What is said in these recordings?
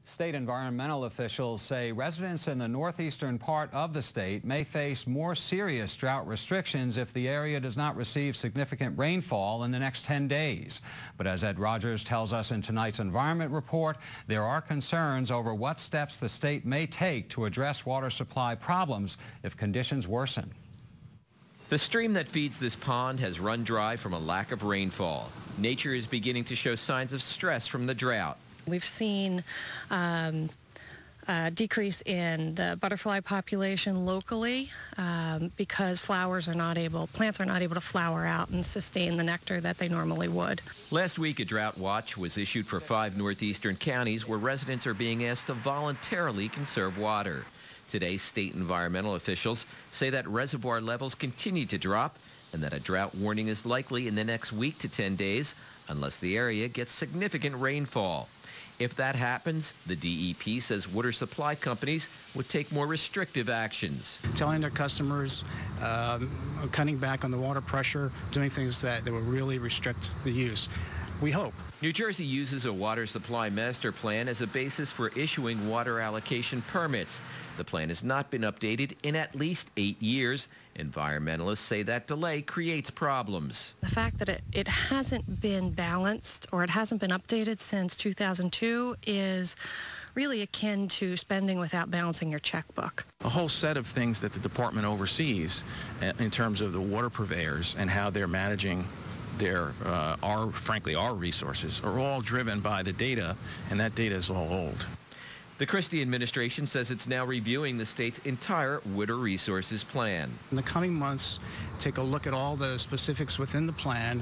State environmental officials say residents in the northeastern part of the state may face more serious drought restrictions if the area does not receive significant rainfall in the next 10 days. But as Ed Rogers tells us in tonight's Environment Report, there are concerns over what steps the state may take to address water supply problems if conditions worsen. The stream that feeds this pond has run dry from a lack of rainfall. Nature is beginning to show signs of stress from the drought. We've seen a decrease in the butterfly population locally because plants are not able to flower out and sustain the nectar that they normally would. Last week, a drought watch was issued for 5 northeastern counties where residents are being asked to voluntarily conserve water. Today, state environmental officials say that reservoir levels continue to drop and that a drought warning is likely in the next week to 10 days unless the area gets significant rainfall. If that happens, the DEP says water supply companies would take more restrictive actions. Telling their customers, cutting back on the water pressure, doing things that will really restrict the use. We hope. New Jersey uses a water supply master plan as a basis for issuing water allocation permits. The plan has not been updated in at least 8 years. Environmentalists say that delay creates problems. The fact that it hasn't been balanced or it hasn't been updated since 2002 is really akin to spending without balancing your checkbook. A whole set of things that the department oversees in terms of the water purveyors and how they're managing our resources are all driven by the data, and that data is all old. The Christie administration says it's now reviewing the state's entire water resources plan. In the coming months, take a look at all the specifics within the plan,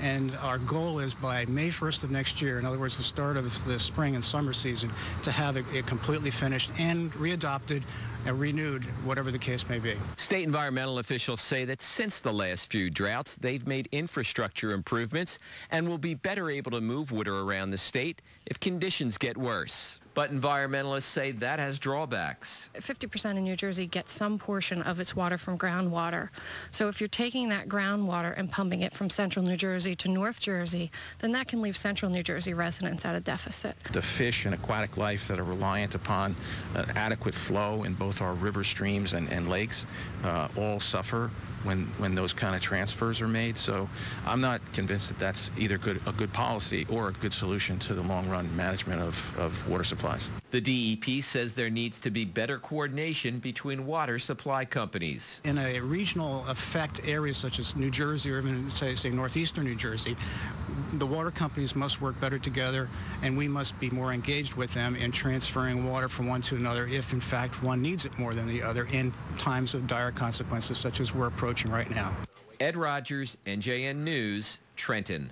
and our goal is by May 1st of next year, in other words, the start of the spring and summer season, to have it completely finished and readopted and renewed, whatever the case may be. State environmental officials say that since the last few droughts, they've made infrastructure improvements and will be better able to move water around the state if conditions get worse. But environmentalists say that has drawbacks. 50% of New Jersey gets some portion of its water from groundwater. So if you're taking that groundwater and pumping it from central New Jersey to North Jersey, then that can leave central New Jersey residents at a deficit. The fish and aquatic life that are reliant upon adequate flow in both our river streams and lakes all suffer when those kind of transfers are made. So I'm not convinced that that's either a good policy or a good solution to the long-run management of water supplies. The DEP says there needs to be better coordination between water supply companies. In a regional effect area such as New Jersey or even say northeastern New Jersey, the water companies must work better together, and we must be more engaged with them in transferring water from one to another if in fact one needs it more than the other in times of dire consequences such as we're approaching right now. Ed Rogers, NJN News, Trenton.